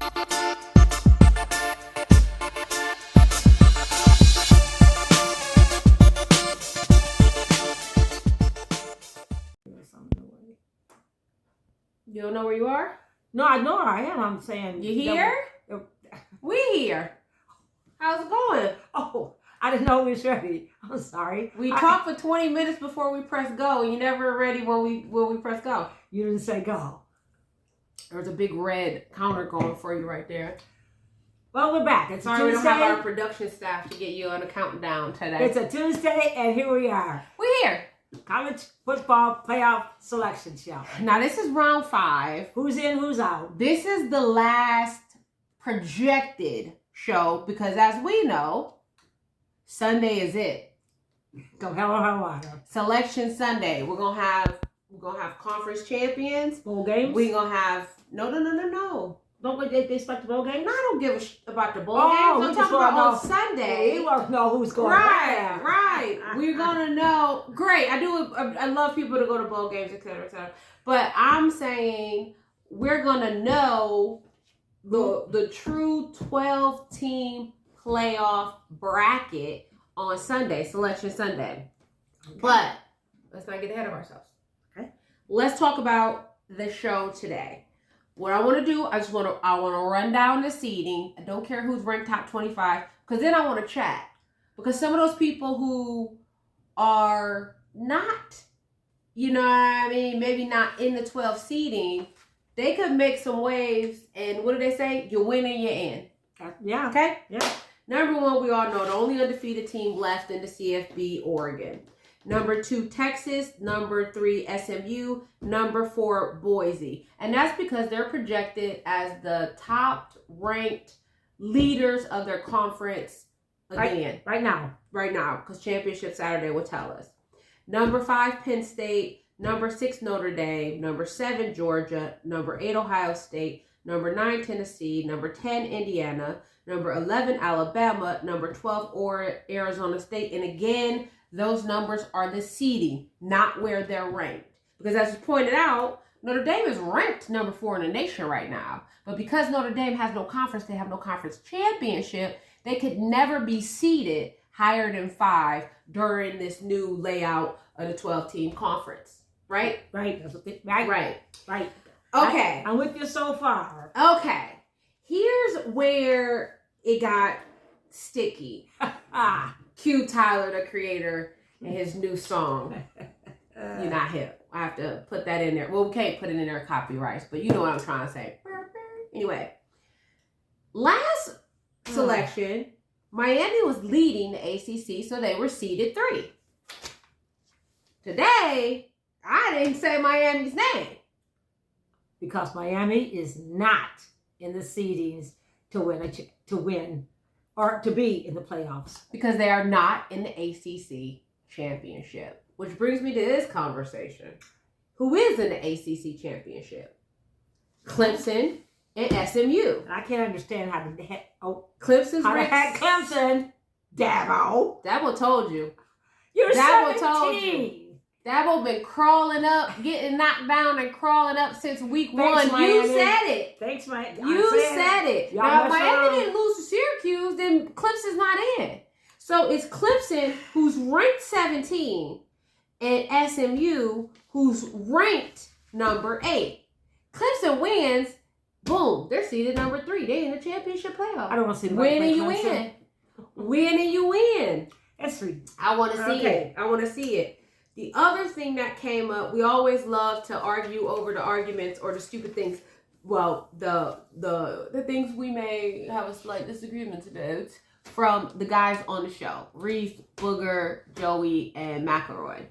You don't know where you are? No, I know where I am. I'm saying... You here? We here. How's it going? Oh, I didn't know we was ready. I'm sorry. We talked for 20 minutes before we press go. You never ready when we press go. You didn't say go. There's a big red counter going for you right there. Well, we're back. It's Sorry, Tuesday. We don't have our production staff to get you on a countdown today. It's a Tuesday, and here we are. We're here. College football playoff selection show. Now, this is round 5. Who's in, who's out? This is the last projected show because, as we know, Sunday is it. Go hell or high water. Selection Sunday. We're gonna have conference champions. Bowl games. We're gonna have no. Don't they expect the bowl games? No, I don't give a about the bowl games. I'm talking about on Sunday. We won't know who's going. Right. We're gonna know. Great. I love people to go to bowl games, etc., etc. But I'm saying we're gonna know the true 12-team playoff bracket on Sunday, Selection Sunday. Okay. But let's not get ahead of ourselves. Okay. Let's talk about the show today. What I want to do, I want to run down the seeding. I don't care who's ranked top 25, because then I want to chat. Because some of those people who are not, you know what I mean, maybe not in the 12 seeding, they could make some waves. And what do they say? You win and you're in. Yeah. Okay? Yeah. Number 1, we all know the only undefeated team left in the CFP, Oregon. Number 2, Texas. Number 3, SMU. Number 4, Boise. And that's because they're projected as the top-ranked leaders of their conference again. Right now. Right now, because Championship Saturday will tell us. Number 5, Penn State. Number 6, Notre Dame. Number 7, Georgia. Number 8, Ohio State. Number 9, Tennessee. Number 10, Indiana. Number 11, Alabama. Number 12, Arizona State. And again, those numbers are the seeding, not where they're ranked. Because as you pointed out, Notre Dame is ranked number 4 in the nation right now. But because Notre Dame has no conference, they have no conference championship, they could never be seeded higher than 5 during this new layout of the 12-team conference. Right? Right. Right. Okay. I'm with you so far. Okay. Here's where it got sticky. Cue Tyler, the creator, and his new song. You're not hip. I have to put that in there. Well, we can't put it in there copyrights, but you know what I'm trying to say. Anyway, last selection, Miami was leading the ACC, so they were seeded 3. Today, I didn't say Miami's name. Because Miami is not in the seedings to win or to be in the playoffs. Because they are not in the ACC championship. Which brings me to this conversation. Who is in the ACC championship? Clemson and SMU. I can't understand how the heck... Clemson's how the heck Clemson? Dabo told you. You're Dabo 17. Told you. Dabo been crawling up, getting knocked down and crawling up since week 1. Miami. You said it. Thanks, Mike. You said it. Now, if Miami didn't lose to Syracuse, then Clemson's not in. So it's Clemson, who's ranked 17, and SMU, who's ranked number 8. Clemson wins, boom, they're seeded number 3. They're in the championship playoff. I don't want to see the win and you win. Win and you win. That's sweet. I want to see it. I want to see it. The other thing that came up, we always love to argue over the arguments or the stupid things. Well, the things we may have a slight disagreement about from the guys on the show. Reese, Booger, Joey, and McElroy.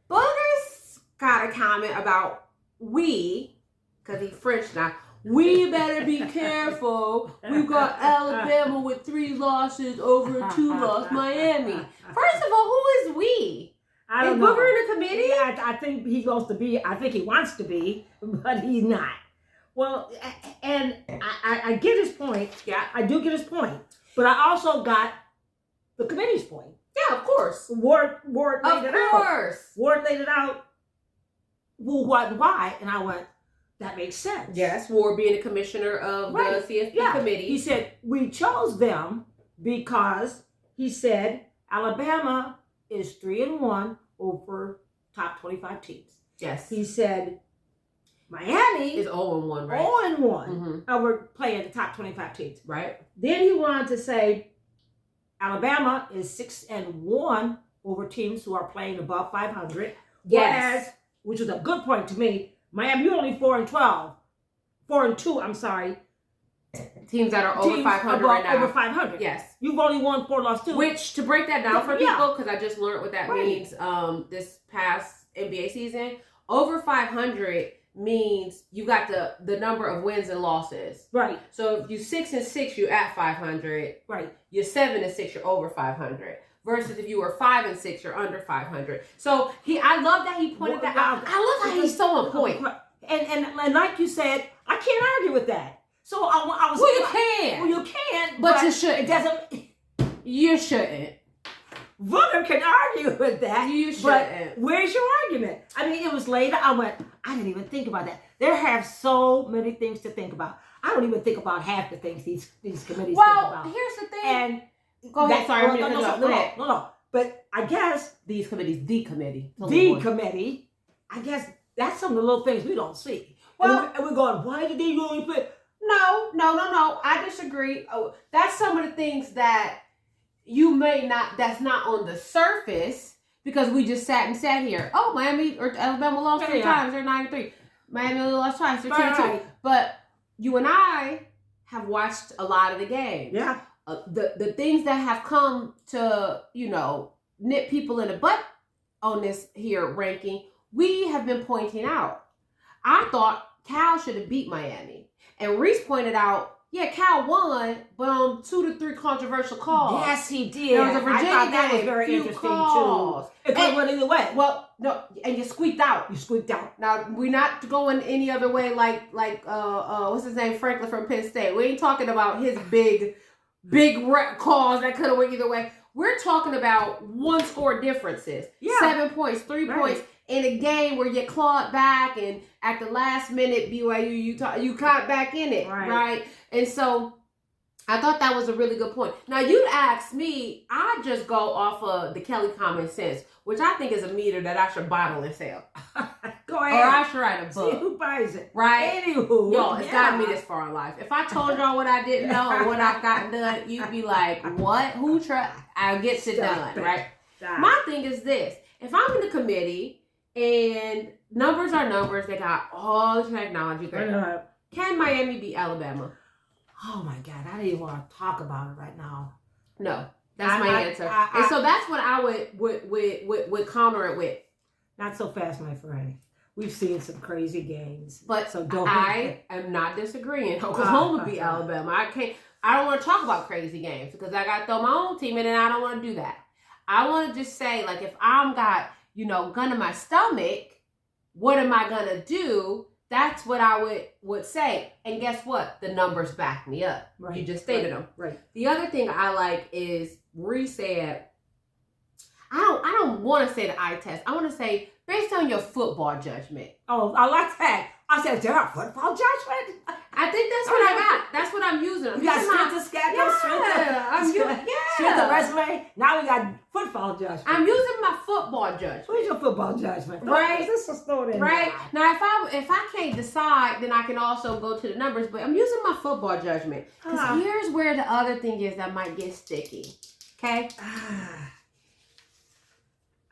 Booger's got a comment about because he's French now, we better be careful. We've got Alabama with 3 losses over a 2-loss Miami. First of all, who is we? I don't know. Is Booger in the committee? Yeah, I think he goes to be. I think he wants to be, but he's not. Well, and I get his point. Yeah. I do get his point. But I also got the committee's point. Yeah, of course. Ward laid it out. Of course. Ward laid it out. Who, what, why? And I went, that makes sense. Yes, for being a commissioner of the CFP committee. He said, we chose them because he said Alabama is 3-1 over top 25 teams. Yes. He said Miami is 0-1, right? 0-1 over playing the top 25 teams. Right. Then he wanted to say Alabama is 6-1 over teams who are playing above 500. Yes. Whereas, which was a good point to me, Miami, you're only 4-12. 4-2, I'm sorry. Teams that are over 500 right now. Over 500. Yes. You've only won 4, lost 2. Which, to break that down for people, because I just learned what that means this past NBA season, over 500 means you got the number of wins and losses. Right. So if you're 6-6, you're at 500. Right. You're 7-6, you're over 500. Versus if you were 5-6, you're under 500. So I love that he pointed that out. I love how he's so on point. And like you said, I can't argue with that. So I was. Well, you can. Well, you can, but you shouldn't. It doesn't. You shouldn't. Booker can argue with that. You shouldn't. But where's your argument? I mean, it was later. I didn't even think about that. There have so many things to think about. I don't even think about half the things these committees think about. Well, here's the thing. And go ahead. Sorry, no. But I guess these committees, the committee, I guess that's some of the little things we don't see. Well, and we're going, why did they only play? No. I disagree. Oh, that's some of the things that you may not. That's not on the surface because we just sat here. Oh, Miami or Alabama lost 3 times. They're 9-3. Miami lost twice. They're 10-2. But you and I have watched a lot of the games. Yeah. The things that have come to nip people in the butt on this here ranking, we have been pointing out. I thought Cal should have beat Miami. And Reese pointed out, Cal won, but on 2 to 3 controversial calls. Yes, he did. There was a Virginia I thought that game, was very interesting calls. too. It could have went either way. Well, no, and you squeaked out. Now we're not going any other way like what's his name, Franklin from Penn State. We ain't talking about his big calls that could have went either way. We're talking about 1 score differences. 7 points, 3 points. In a game where you clawed back and at the last minute BYU you caught back in it, right? And so I thought that was a really good point. Now you'd ask me, I just go off of the Kelly Common Sense, which I think is a meter that I should bottle and sell. Go ahead. Or I should write a book. See who buys it. Right? Anywho. Y'all, it's gotten me this far in life. If I told y'all what I didn't know and what I've gotten done, you'd be like, what? Who tried? I'll get it done, right? My thing is this. If I'm in the committee and numbers are numbers, they got all the technology. Can Miami beat Alabama? Oh my God, I didn't even want to talk about it right now. No, that's my answer. And so that's what I would counter it with. Not so fast, my friend. We've seen some crazy games. But so I am not disagreeing. Oklahoma beat Alabama. I don't want to talk about crazy games because I got to throw my own team in and I don't want to do that. I want to just say, like, if I'm got, gun in my stomach, what am I going to do? That's what I would say. And guess what? The numbers back me up. Right. You just stated them. Right. The other thing I like is Reese said, I don't want to say the eye test. I want to say based on your football judgment. Oh, I like that. I said, is there a football judgment? I think that's what I got. That's what I'm using. You got strength of schedule, strength of resume. Now we got football judgment. I'm using my football judgment. Where's your football judgment? Right. This is stored in right. Now, if I can't decide, then I can also go to the numbers. But I'm using my football judgment. Because here's where the other thing is that might get sticky. Okay?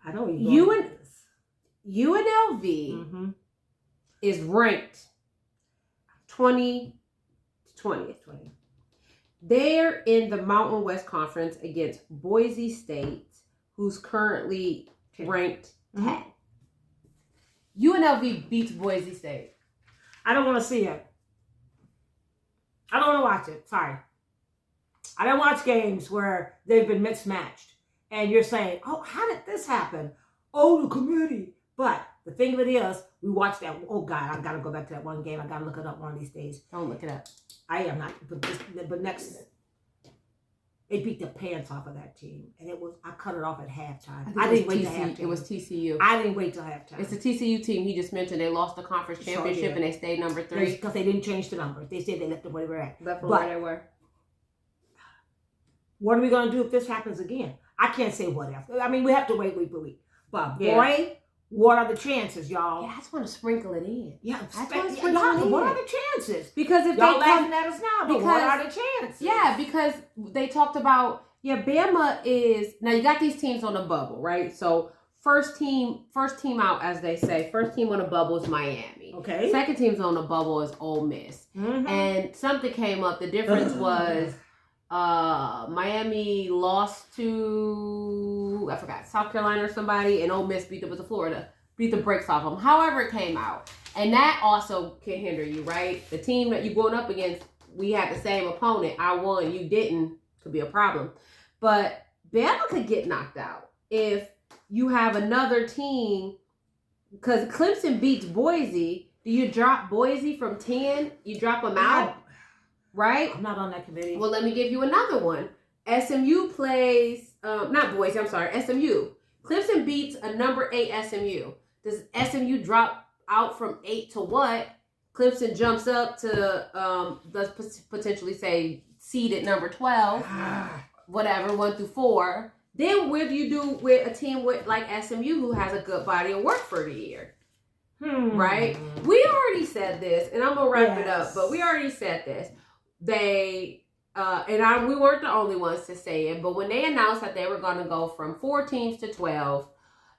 I know UNLV is ranked 20th. They're in the Mountain West Conference against Boise State, who's currently ranked 10. UNLV beats Boise State. I don't want to see it. I don't want to watch it. Sorry. I don't watch games where they've been mismatched. And you're saying, oh, how did this happen? Oh, the committee. But the thing of it is, we watched that. Oh, God, I've got to go back to that one game. I got to look it up one of these days. Don't look it up. I am not. But next. They beat the pants off of that team, and I cut it off at halftime. I didn't wait till halftime. It was TCU. I didn't wait till halftime. It's the TCU team. He just mentioned they lost the conference championship and they stayed number 3 because they didn't change the numbers. They said they left them where they were at. Left them where they were. What are we gonna do if this happens again? I can't say what else. I mean, we have to wait week by week. But boy, what are the chances, y'all? Yeah, I just want to sprinkle it in. Yeah, what are the chances? Because if y'all they laughing at us now, but what are the chances? Yeah, because they talked about Bama is now you got these teams on the bubble, right? So first team out, as they say. First team on the bubble is Miami. Okay. Second team's on the bubble is Ole Miss. Mm-hmm. And something came up. The difference was Miami lost to South Carolina or somebody, and Ole Miss beat the brakes off them. However it came out, and that also can hinder you, right? The team that you're going up against, we had the same opponent. I won, you didn't. Could be a problem, but Bama could get knocked out if you have another team. Because Clemson beats Boise. Do you drop Boise from 10? You drop them out? Right? I'm not on that committee. Well, let me give you another one. SMU plays, not Boise, I'm sorry, SMU. Clemson beats a number 8 SMU. Does SMU drop out from 8 to what? Clemson jumps up to, let's potentially say, seeded number 12, whatever, 1 through 4. Then what do you do with a team like SMU who has a good body of work for the year? Right? We already said this, and I'm going to wrap it up, but we already said this. We weren't the only ones to say it, but when they announced that they were going to go from 4 teams to 12,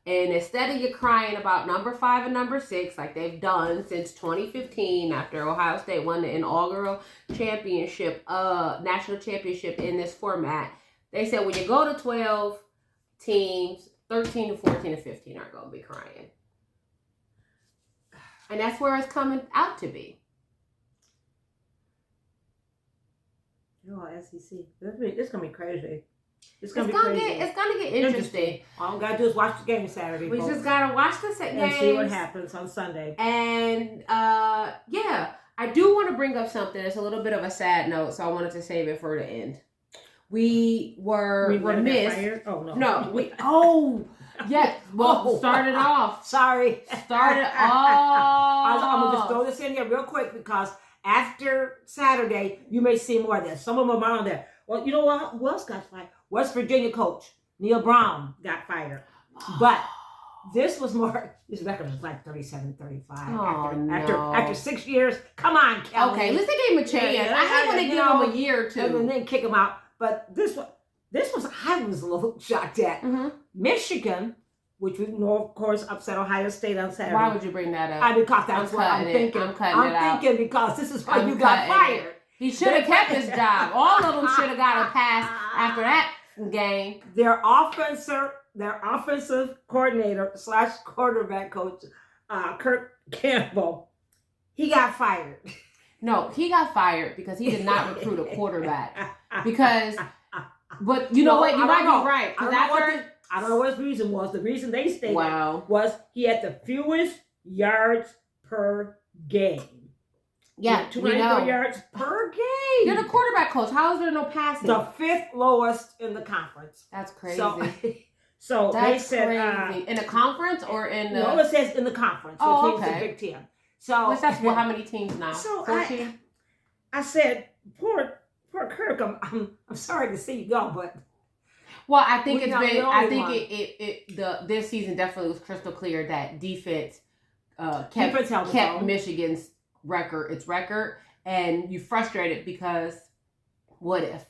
and instead of you crying about number 5 and number 6, like they've done since 2015, after Ohio State won the inaugural championship, national championship in this format, they said when you go to 12 teams, 13 to 14 to 15 aren't going to be crying. And that's where it's coming out to be. SEC. It's gonna be crazy. It's gonna get interesting. All we gotta do is watch the game Saturday. We just gotta watch the game and see what happens on Sunday. And I do want to bring up something. It's a little bit of a sad note, so I wanted to save it for the end. We were remiss. Started off. Sorry. Started off. I'm gonna just throw this in here real quick because after Saturday, you may see more of this. Some of them are on there. Well, you know what? Who else got fired? West Virginia coach Neil Brown got fired. But this was more, his record was like 37-35. After 6 years. Come on, Kelly. Okay, let's give him a chance. I hate when they give him a year or two. And then kick him out. But this was I was a little shocked at. Mm-hmm. Michigan, which we know, of course, upset Ohio State on Saturday. Why would you bring that up? Because that's what I'm thinking. I'm thinking because this is why you got fired. He should have kept his job. All of them should have got a pass after that game. Their offensive coordinator / quarterback coach, Kirk Campbell, he got fired. No, he got fired because he did not recruit a quarterback. But you know what? You might be right. I don't know what his reason was. The reason they stated was he had the fewest yards per game. Yeah, 294 yards per game. You're the quarterback coach. How is there no passing? The 5th lowest in the conference. That's crazy. So that's they said crazy. In the conference or in the? No, it says in the conference. Oh, which okay. Means the Big Ten. So that's how many teams now? So 14. I said, poor Kirk. I'm sorry to see you go, but. Well, I think this season definitely was crystal clear that defense kept Michigan's record, and you frustrated because what if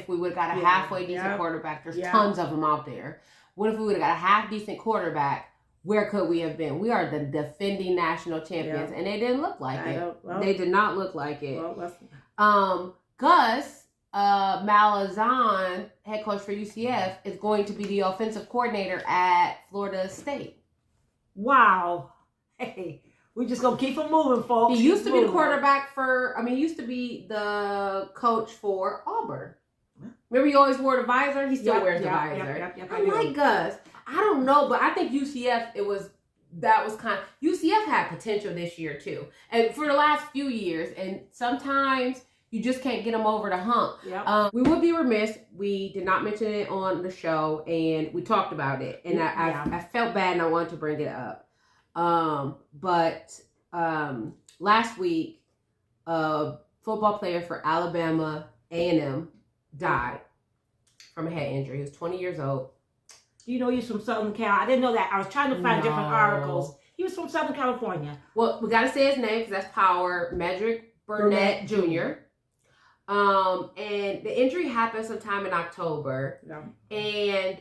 we would have got a halfway decent quarterback? There's tons of them out there. What if we would have got a half decent quarterback? Where could we have been? We are the defending national champions, and they didn't look like it. They did not look like it. Gus Malzahn, head coach for UCF, is going to be the offensive coordinator at Florida State. Wow. Hey, we're just going to keep him moving, folks. He used to be the quarterback he used to be the coach for Auburn. Remember, he always wore the visor? He still wears the visor. I like Gus. I don't know, but I think UCF, UCF had potential this year too. And for the last few years, and sometimes you just can't get them over the hump. Yep. We would be remiss. We did not mention it on the show, and we talked about it, and I felt bad, and I wanted to bring it up. But last week, a football player for Alabama A&M died from a head injury. He was 20 years old. You know he's from Southern Cal. I didn't know that. I was trying to find different articles. He was from Southern California. Well, we got to say his name because that's power. Medrick Burnett Jr. And the injury happened sometime in October. Yeah. And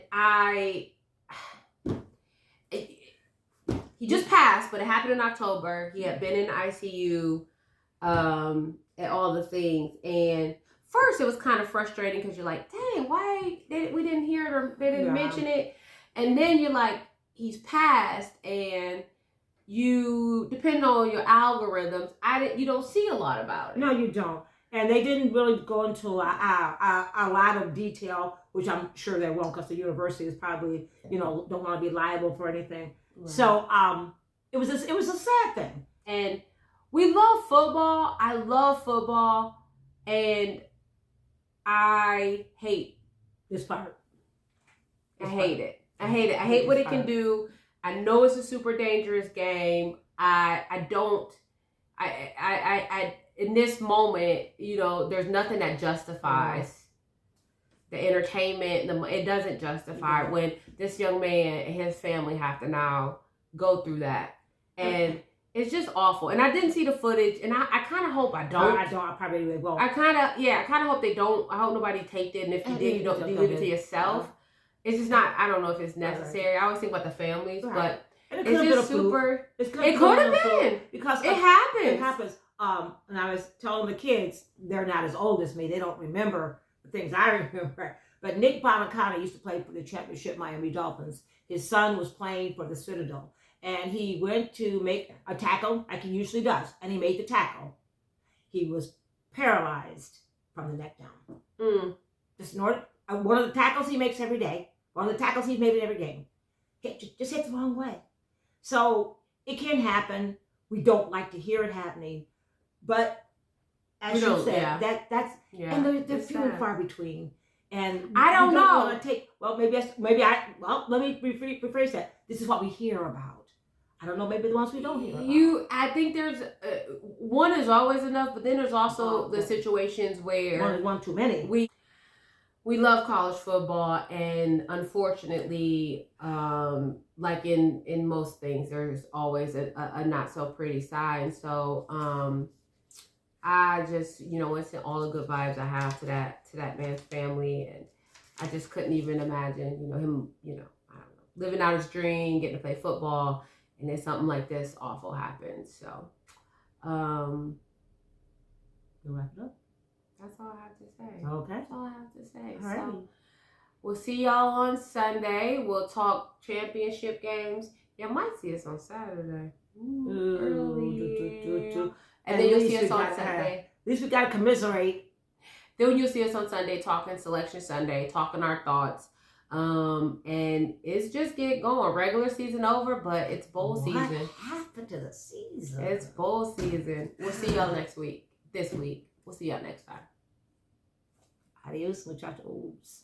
he just passed, but it happened in October. He had been in the ICU, and all the things. And first, it was kind of frustrating because you're like, dang, why we didn't hear it or they didn't mention it? And then you're like, he's passed, and you, depending on your algorithms, you don't see a lot about it. No, you don't. And they didn't really go into a lot of detail, which I'm sure they won't, because the university is probably, don't want to be liable for anything. Right. So it was a sad thing. And we love football. I love football, and I hate this part. I hate it. I hate what it can do. I know it's a super dangerous game. I in this moment, there's nothing that justifies the entertainment. It doesn't justify when this young man and his family have to now go through that. And it's just awful. And I didn't see the footage, and I kind of hope I don't. I probably won't. I kind of hope they don't. I hope nobody taped it, and if you did, you leave it to yourself. It's just not, I don't know if it's necessary. Right. I always think about the families, but it's just super. It could have been. Because it happens. It happens. And I was telling the kids, they're not as old as me. They don't remember the things I remember. But Nick Bonaccana used to play for the championship Miami Dolphins. His son was playing for the Citadel. And he went to make a tackle, like he usually does. And he made the tackle. He was paralyzed from the neck down. Just one of the tackles he makes every day. One of the tackles he's made in every game. Just hit the wrong way. So it can happen. We don't like to hear it happening. But as you said, that's and they're few and far between. And I don't know. Want to take, let me rephrase that. This is what we hear about. I don't know, maybe the ones we don't hear about. I think there's one is always enough, but then there's also the situations where one too many. We love college football, and unfortunately, like in most things, there's always a not so pretty side. And so I just, it's all the good vibes I have to that man's family, and I just couldn't even imagine, him, I don't know, living out his dream, getting to play football, and then something like this awful happens. So, you wrap it up. That's all I have to say. Okay. That's all I have to say. All right. So, we'll see y'all on Sunday. We'll talk championship games. You might see us on Saturday. Early. And then you'll see us on Sunday. At least we got to commiserate. Then you'll see us on Sunday talking Selection Sunday, talking our thoughts. And it's just get going. Regular season over, but it's bowl season. What happened to the season? It's bowl season. We'll see y'all next week. This week. We'll see y'all next time. Adios, muchachos.